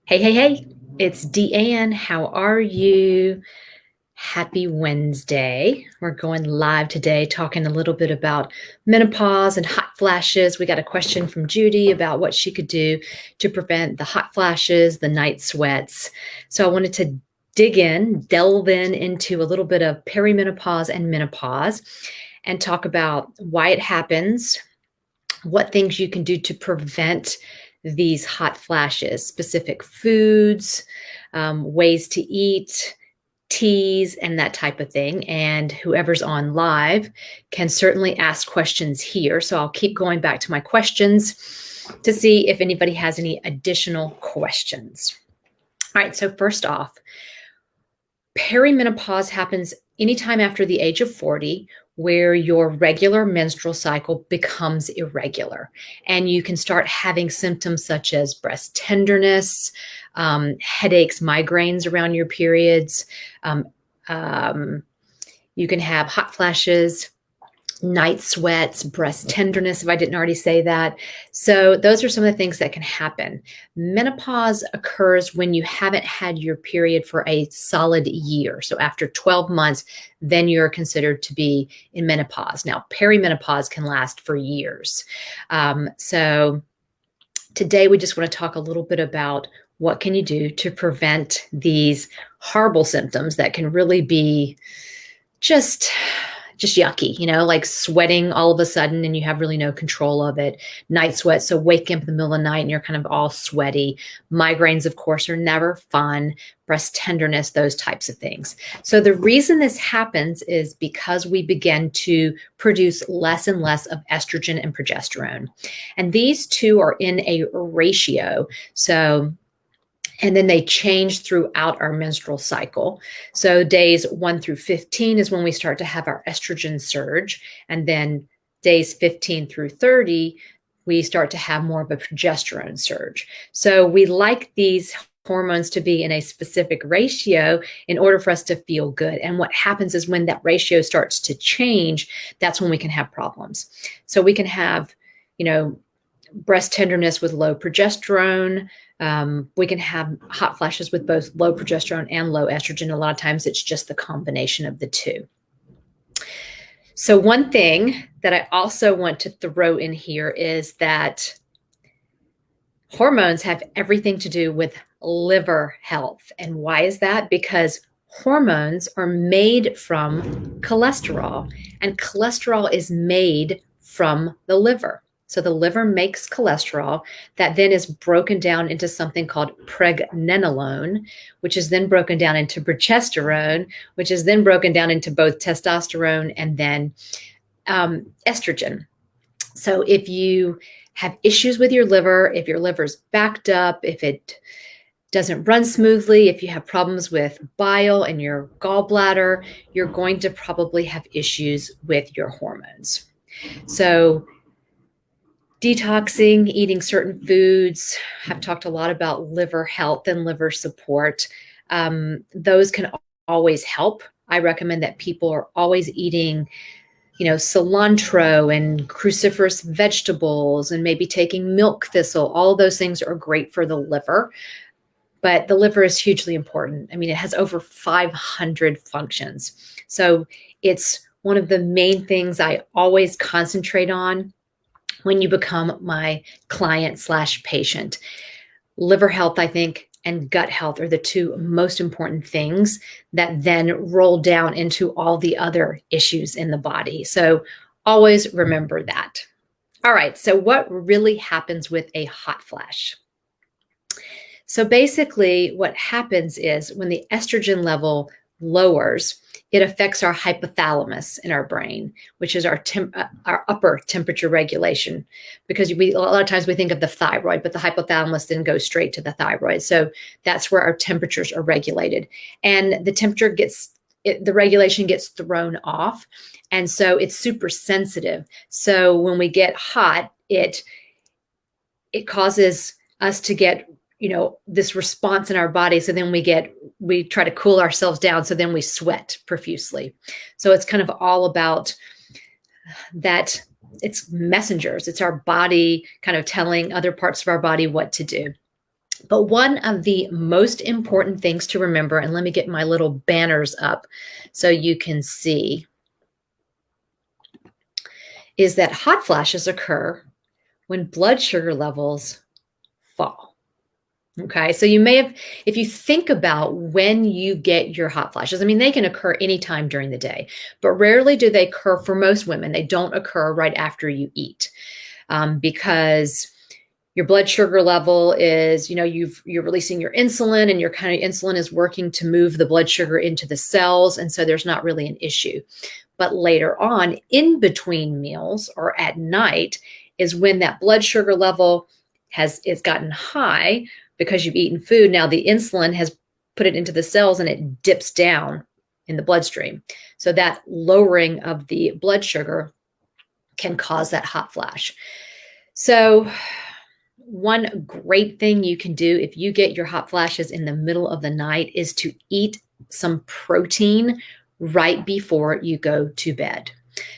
Hey, hey, hey, it's Deanne. How are you? Happy Wednesday. We're going live today talking a little bit about menopause and hot flashes. We got a question from Judy about what she could do to prevent the hot flashes, the night sweats. So I wanted to delve in into a little bit of perimenopause and menopause and talk about why it happens, what things you can do to prevent these hot flashes, specific foods, ways to eat, teas, and that type of thing. And whoever's on live can certainly ask questions here. So I'll keep going back to my questions to see if anybody has any additional questions. All right, so first off, perimenopause happens anytime after the age of 40 where your regular menstrual cycle becomes irregular. And you can start having symptoms such as breast tenderness, headaches, migraines around your periods. Um, um, you can have hot flashes, night sweats, breast tenderness, if I didn't already say that. So, those are some of the things that can happen. Menopause occurs when you haven't had your period for a solid year. So, after 12 months, then you're considered to be in menopause. Now, perimenopause can last for years. So, today we just want to talk a little bit about what can you do to prevent these horrible symptoms that can really be just yucky, like sweating all of a sudden and you have really no control of it. Night sweat, so waking up in the middle of the night and you're kind of all sweaty. Migraines, of course, are never fun. Breast tenderness, those types of things. So the reason this happens is because we begin to produce less and less of estrogen and progesterone. And these two are in a ratio. And then they change throughout our menstrual cycle. So days 1 through 15 is when we start to have our estrogen surge. And then days 15 through 30, we start to have more of a progesterone surge. So we like these hormones to be in a specific ratio in order for us to feel good. And what happens is when that ratio starts to change, that's when we can have problems. So we can have, breast tenderness with low progesterone. We can have hot flashes with both low progesterone and low estrogen. A lot of times it's just the combination of the two. So one thing that I also want to throw in here is that hormones have everything to do with liver health. And why is that? Because hormones are made from cholesterol, and cholesterol is made from the liver. So the liver makes cholesterol that then is broken down into something called pregnenolone, which is then broken down into progesterone, which is then broken down into both testosterone and then estrogen. So if you have issues with your liver, if your liver's backed up, if it doesn't run smoothly, if you have problems with bile and your gallbladder, you're going to probably have issues with your hormones. So detoxing, eating certain foods, I've talked a lot about liver health and liver support. Those can always help. I recommend that people are always eating cilantro and cruciferous vegetables and maybe taking milk thistle. All of those things are great for the liver, but the liver is hugely important. I mean, it has over 500 functions. So it's one of the main things I always concentrate on when you become my client/patient. Liver health, I think, and gut health are the two most important things that then roll down into all the other issues in the body. So always remember that. All right, so what really happens with a hot flash? So basically, what happens is when the estrogen level lowers, it affects our hypothalamus in our brain, which is our upper temperature regulation. Because a lot of times we think of the thyroid, but the hypothalamus then goes straight to the thyroid. So that's where our temperatures are regulated, and the regulation gets thrown off, and so it's super sensitive. So when we get hot, it causes us to get this response in our body. So then we try to cool ourselves down. So then we sweat profusely. So it's kind of all about that. It's messengers. It's our body kind of telling other parts of our body what to do. But one of the most important things to remember, and let me get my little banners up so you can see, is that hot flashes occur when blood sugar levels fall. Okay, so you may have, if you think about when you get your hot flashes, I mean, they can occur anytime during the day, but rarely do they occur for most women. They don't occur right after you eat because your blood sugar level is, you're releasing your insulin, and your kind of insulin is working to move the blood sugar into the cells. And so there's not really an issue. But later on, in between meals or at night, is when that blood sugar level it's gotten high because you've eaten food. Now the insulin has put it into the cells and it dips down in the bloodstream. So that lowering of the blood sugar can cause that hot flash. So one great thing you can do if you get your hot flashes in the middle of the night is to eat some protein right before you go to bed.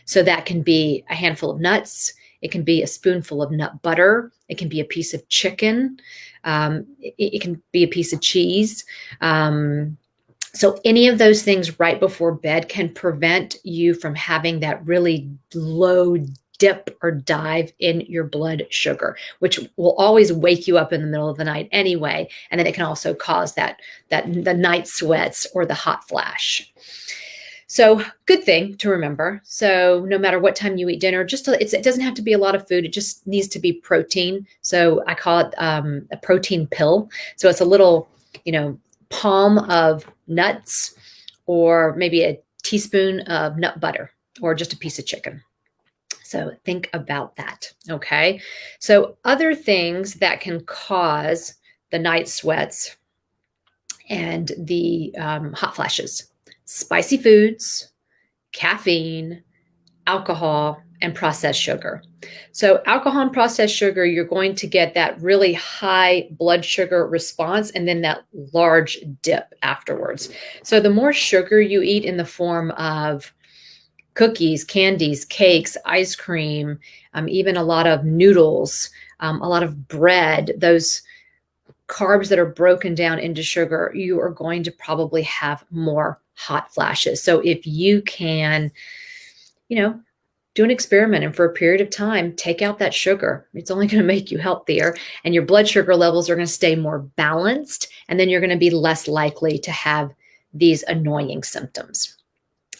So that can be a handful of nuts. It can be a spoonful of nut butter. It can be a piece of chicken. It can be a piece of cheese. So any of those things right before bed can prevent you from having that really low dip or dive in your blood sugar, which will always wake you up in the middle of the night anyway. And then it can also cause the night sweats or the hot flash. So good thing to remember. So no matter what time you eat dinner, it doesn't have to be a lot of food. It just needs to be protein. So I call it a protein pill. So it's a little, palm of nuts, or maybe a teaspoon of nut butter, or just a piece of chicken. So think about that. Okay. So other things that can cause the night sweats and the hot flashes: spicy foods, caffeine, alcohol, and processed sugar. So alcohol and processed sugar, you're going to get that really high blood sugar response and then that large dip afterwards. So the more sugar you eat in the form of cookies, candies, cakes, ice cream, even a lot of noodles, a lot of bread, those carbs that are broken down into sugar, you are going to probably have more hot flashes. So if you can, do an experiment and for a period of time, take out that sugar. It's only going to make you healthier, and your blood sugar levels are going to stay more balanced. And then you're going to be less likely to have these annoying symptoms.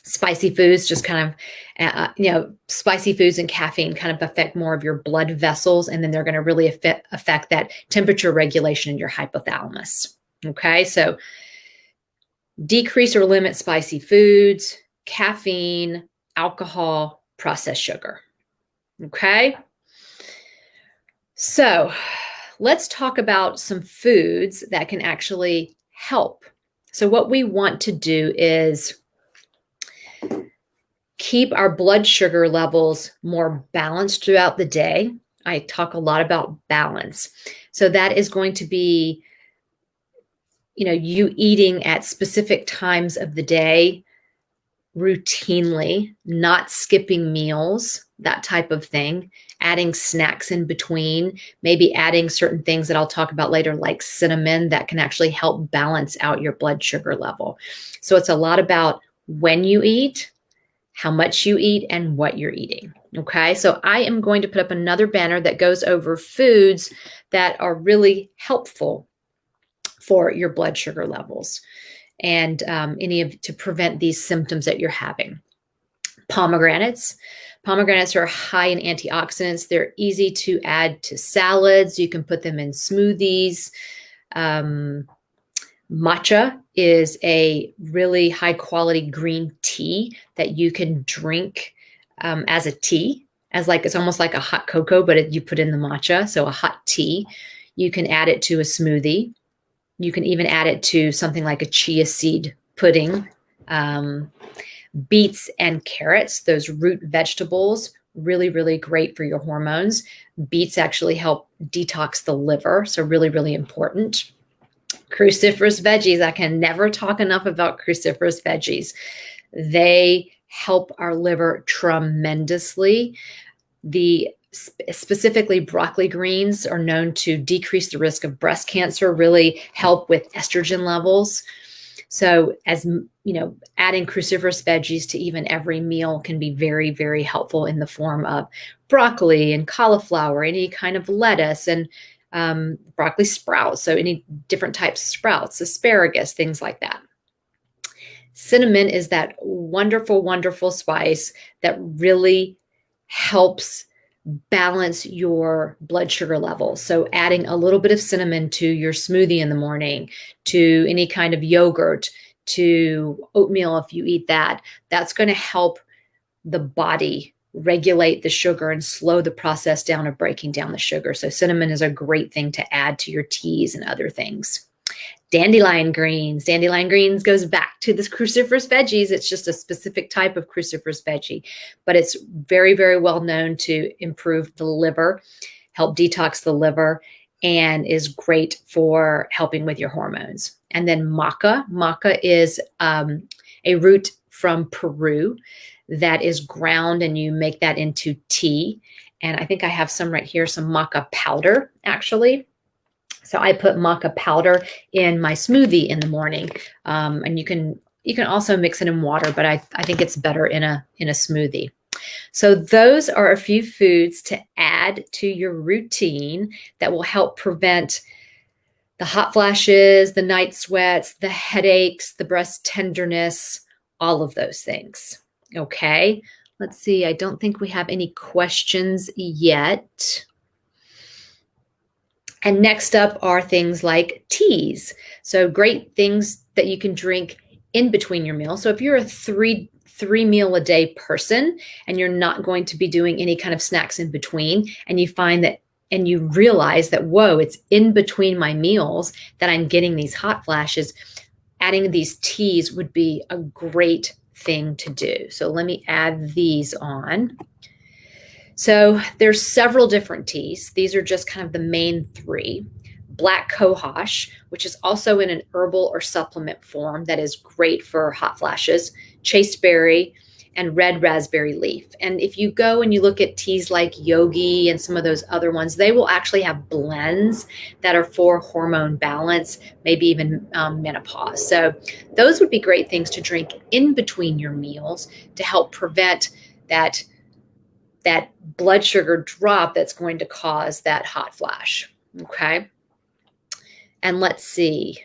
Spicy foods just kind of, spicy foods and caffeine kind of affect more of your blood vessels, and then they're going to really affect that temperature regulation in your hypothalamus. Okay, so decrease or limit spicy foods, caffeine, alcohol, processed sugar. Okay, so let's talk about some foods that can actually help. So what we want to do is keep our blood sugar levels more balanced throughout the day. I talk a lot about balance. So that is going to be, you eating at specific times of the day routinely, not skipping meals, that type of thing, adding snacks in between, maybe adding certain things that I'll talk about later, like cinnamon, that can actually help balance out your blood sugar level. So it's a lot about when you eat, how much you eat, and what you're eating. Okay, so I am going to put up another banner that goes over foods that are really helpful for your blood sugar levels and to prevent these symptoms that you're having. Pomegranates. Pomegranates are high in antioxidants. They're easy to add to salads. You can put them in smoothies. Matcha is a really high quality green tea that you can drink as a tea, it's almost like a hot cocoa, but you put in the matcha. So a hot tea, you can add it to a smoothie. You can even add it to something like a chia seed pudding. Beets and carrots, those root vegetables, really, really great for your hormones. Beets actually help detox the liver, so really, really important. Cruciferous veggies. I can never talk enough about cruciferous veggies. They help our liver tremendously. The Specifically, broccoli greens are known to decrease the risk of breast cancer, really help with estrogen levels. So, as you know, adding cruciferous veggies to even every meal can be very, very helpful in the form of broccoli and cauliflower, any kind of lettuce, and broccoli sprouts. So, any different types of sprouts, asparagus, things like that. Cinnamon is that wonderful, wonderful spice that really helps balance your blood sugar levels. So adding a little bit of cinnamon to your smoothie in the morning, to any kind of yogurt, to oatmeal if you eat that, that's going to help the body regulate the sugar and slow the process down of breaking down the sugar. So cinnamon is a great thing to add to your teas and other things. Dandelion greens. Dandelion greens goes back to this cruciferous veggies. It's just a specific type of cruciferous veggie, but it's very, very well known to improve the liver, help detox the liver, and is great for helping with your hormones. And then maca. Maca is a root from Peru that is ground, and you make that into tea. And I think I have some right here, some maca powder, actually. So I put maca powder in my smoothie in the morning, and you can also mix it in water, but I think it's better in a smoothie. So those are a few foods to add to your routine that will help prevent the hot flashes, the night sweats, the headaches, the breast tenderness, all of those things. Okay, let's see. I don't think we have any questions yet. And next up are things like teas. So great things that you can drink in between your meals. So if you're a three meal a day person and you're not going to be doing any kind of snacks in between, and you find that and you realize that, whoa, it's in between my meals that I'm getting these hot flashes, adding these teas would be a great thing to do. So let me add these on. So there's several different teas. These are just kind of the main three. Black cohosh, which is also in an herbal or supplement form that is great for hot flashes, chasteberry, and red raspberry leaf. And if you go and you look at teas like Yogi and some of those other ones, they will actually have blends that are for hormone balance, maybe even menopause. So those would be great things to drink in between your meals to help prevent that blood sugar drop that's going to cause that hot flash. Okay. And let's see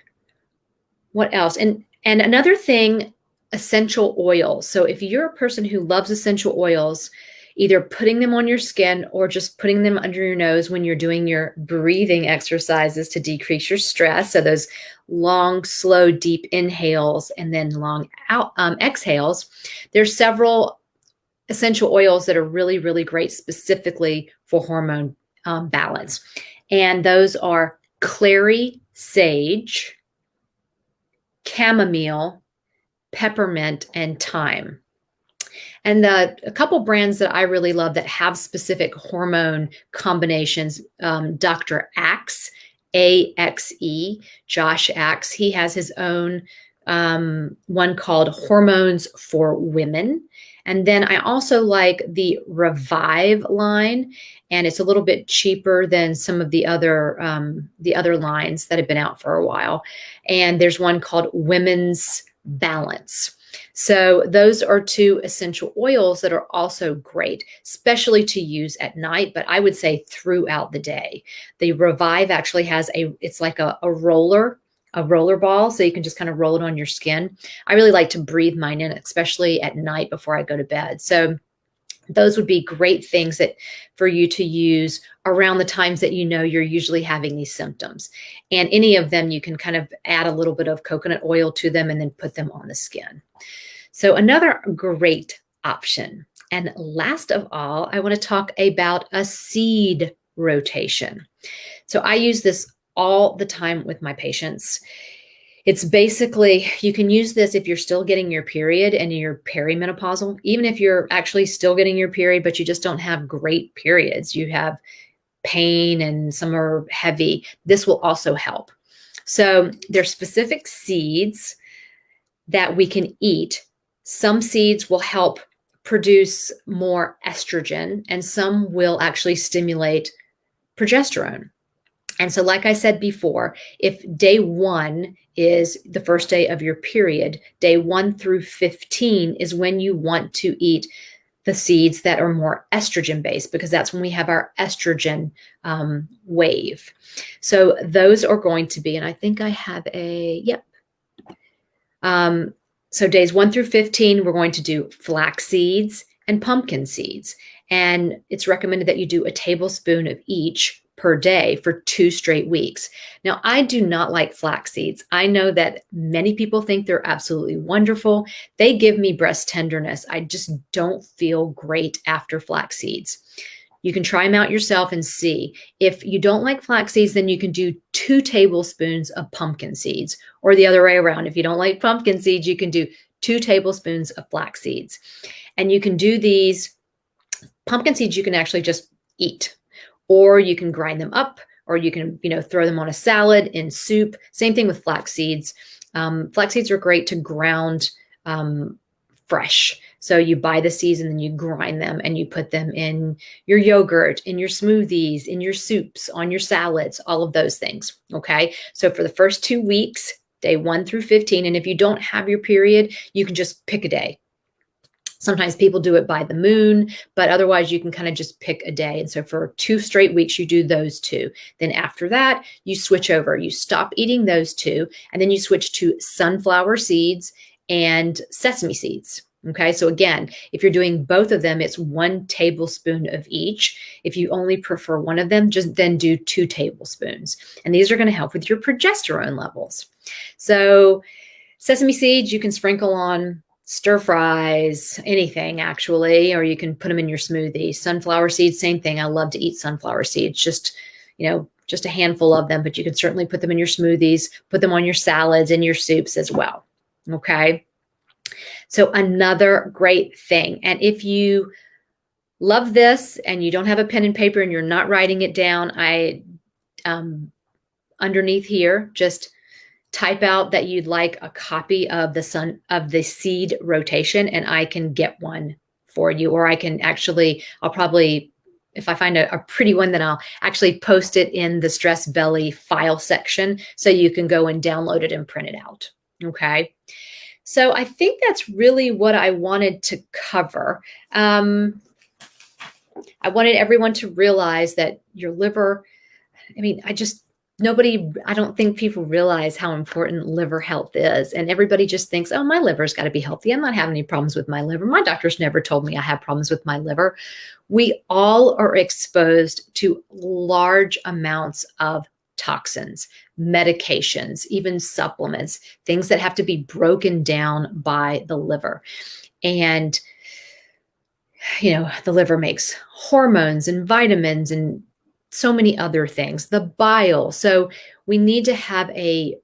what else. And another thing, essential oils. So if you're a person who loves essential oils, either putting them on your skin or just putting them under your nose when you're doing your breathing exercises to decrease your stress. So those long, slow, deep inhales and then long out exhales. There's several essential oils that are really, really great specifically for hormone balance. And those are clary sage, chamomile, peppermint, and thyme. And a couple brands that I really love that have specific hormone combinations, Dr. Axe, A-X-E, Josh Axe, he has his own one called Hormones for Women. And then I also like the Revive line, and it's a little bit cheaper than some of the other lines that have been out for a while. And there's one called Women's Balance. So those are two essential oils that are also great, especially to use at night, but I would say throughout the day. The Revive actually has it's like a roller ball, so you can just kind of roll it on your skin. I really like to breathe mine in, especially at night before I go to bed. So those would be great things that for you to use around the times that you know you're usually having these symptoms. And any of them, you can kind of add a little bit of coconut oil to them and then put them on the skin. So another great option. And last of all, I want to talk about a seed rotation. So I use this all the time with my patients. It's basically, you can use this if you're still getting your period and you're perimenopausal, even if you're actually still getting your period, but you just don't have great periods. You have pain and some are heavy. This will also help. So there's specific seeds that we can eat. Some seeds will help produce more estrogen, and some will actually stimulate progesterone. And so, like I said before, if day 1 is the first day of your period, day 1 through 15 is when you want to eat the seeds that are more estrogen based, because that's when we have our estrogen wave. So those are going to be, and I think I have yep. So days 1 through 15, we're going to do flax seeds and pumpkin seeds. And it's recommended that you do a tablespoon of each per day for 2 straight weeks. Now, I do not like flax seeds. I know that many people think they're absolutely wonderful. They give me breast tenderness. I just don't feel great after flax seeds. You can try them out yourself and see. If you don't like flax seeds, then you can do 2 tablespoons of pumpkin seeds, or the other way around. If you don't like pumpkin seeds, you can do 2 tablespoons of flax seeds. And you can do these pumpkin seeds, you can actually just eat, or you can grind them up, or you can, throw them on a salad, in soup. Same thing with flax seeds. Flax seeds are great to ground fresh. So you buy the seeds and then you grind them and you put them in your yogurt, in your smoothies, in your soups, on your salads, all of those things. Okay. So for the first 2 weeks, day 1 through 15, and if you don't have your period, you can just pick a day. Sometimes people do it by the moon, but otherwise you can kind of just pick a day. And so for 2 straight weeks, you do those 2. Then after that, you switch over. You stop eating those 2, and then you switch to sunflower seeds and sesame seeds. Okay, so again, if you're doing both of them, it's 1 tablespoon of each. If you only prefer one of them, just then do 2 tablespoons. And these are going to help with your progesterone levels. So sesame seeds, you can sprinkle on stir fries, anything actually, or you can put them in your smoothie. Sunflower seeds, same thing. I love to eat sunflower seeds, just a handful of them, but you can certainly put them in your smoothies, put them on your salads and your soups as well. Okay. So another great thing. And if you love this and you don't have a pen and paper and you're not writing it down, underneath here, just type out that you'd like a copy of the seed rotation, and I can get one for you. Or I'll probably, if I find a pretty one, then I'll actually post it in the Stress Belly file section so you can go and download it and print it out. Okay. So I think that's really what I wanted to cover. I wanted everyone to realize that your liver, I don't think people realize how important liver health is. And everybody just thinks, oh, my liver's got to be healthy. I'm not having any problems with my liver. My doctor's never told me I have problems with my liver. We all are exposed to large amounts of toxins, medications, even supplements, things that have to be broken down by the liver. And, the liver makes hormones and vitamins and so many other things, the bile. So we need to have a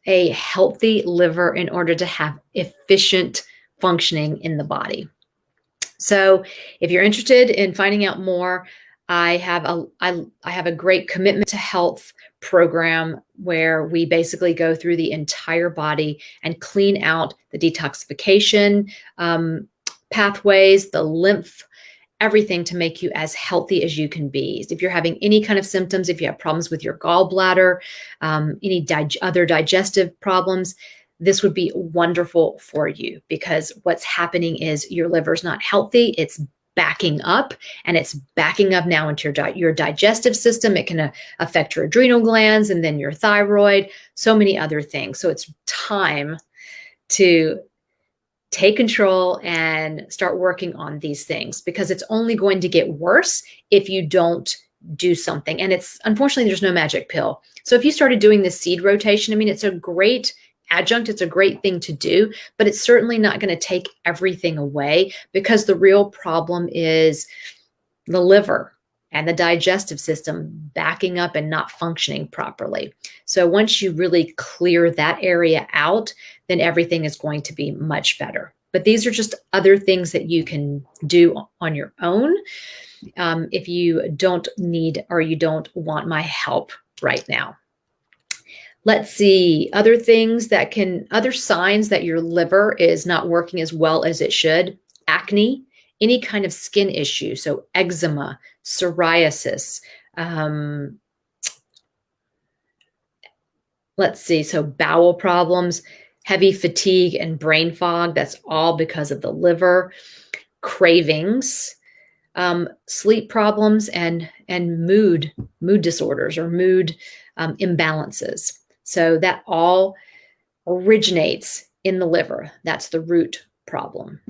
healthy liver in order to have efficient functioning in the body. So if you're interested in finding out more, I have a great commitment to health program where we basically go through the entire body and clean out the detoxification pathways, the lymph, everything to make you as healthy as you can be. If you're having any kind of symptoms, if you have problems with your gallbladder, any other digestive problems, this would be wonderful for you, because what's happening is your liver's not healthy. It's backing up, and it's backing up now into your digestive system. It can affect your adrenal glands and then your thyroid, so many other things. So it's time to take control and start working on these things, because it's only going to get worse if you don't do something. And unfortunately, there's no magic pill. So if you started doing this seed rotation, it's a great adjunct. It's a great thing to do, but it's certainly not going to take everything away, because the real problem is the liver and the digestive system backing up and not functioning properly. So once you really clear that area out, then everything is going to be much better. But these are just other things that you can do on your own if you don't need or you don't want my help right now. Let's see, other signs that your liver is not working as well as it should. Acne, any kind of skin issue, so eczema, psoriasis. Um, let's see, so bowel problems, heavy fatigue and brain fog. That's all because of the liver. Cravings, sleep problems, and mood disorders or mood imbalances. So that all originates in the liver. That's the root problem.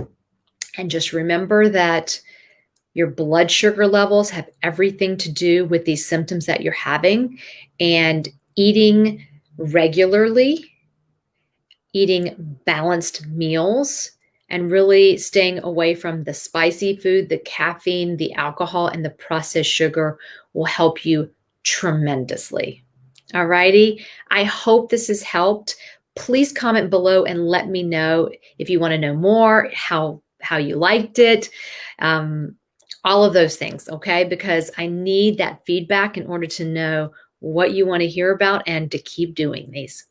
And just remember that your blood sugar levels have everything to do with these symptoms that you're having. And eating regularly, eating balanced meals, and really staying away from the spicy food, the caffeine, the alcohol, and the processed sugar will help you tremendously. All righty. I hope this has helped. Please comment below and let me know if you want to know more, how you liked it, all of those things, okay? Because I need that feedback in order to know what you want to hear about and to keep doing these.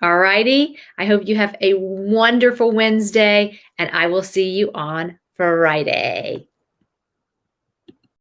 All righty. I hope you have a wonderful Wednesday, and I will see you on Friday.